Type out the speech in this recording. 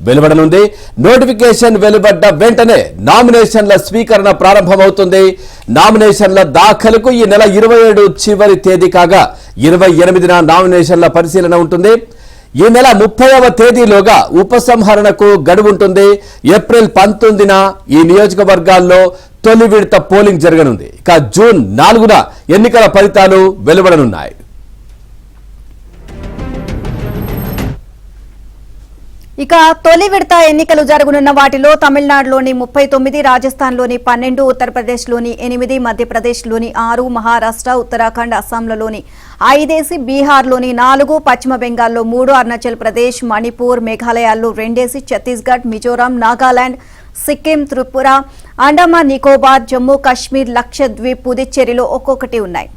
వెలువడనుంది. Notification వెలువడ్డ వెంటనే నామినేషన్ల స్వీకరణ ప్రారంభమవుతుంది. నామినేషన్ల దాఖలుకు ఈ నెల 27 చివరి తేదీ కాగా 28న నామినేషన్ల పరిశీలన ఉంటుంది. ఈ నెల 30వ తేదీలోగా ఉపసంహరణకు గడువుంటుంది. ఏప్రిల్ 19న ఈ నియోజకవర్గాల్లో తొలి విడత పోలింగ్ జరగనుంది. ఇక జూన్ 4న ఎన్నికల ఫలితాలు వెలువడనున్నాయి. ఇక తొలి విడత ఎన్నికలు జరగనున్న వాటిలో తమిళనాడులోని 39, రాజస్థాన్లోని 12, ఉత్తరప్రదేశ్లోని 8, మధ్యప్రదేశ్లోని 6, మహారాష్ట్ర, ఉత్తరాఖండ్, అస్సాంలోని 5, బీహార్లోని 4, పశ్చిమ బెంగాల్లో 3, అరుణాచల్ ప్రదేశ్, మణిపూర్, మేఘాలయాల్లో 2, ఛత్తీస్గఢ్, మిజోరాం, నాగాలాండ్, సిక్కిం, త్రిపుర, అండమాన్ నికోబార్, జమ్మూ కాశ్మీర్, లక్షద్వీప్, పుదుచ్చేరిలో ఒక్కొక్కటి ఉన్నాయి.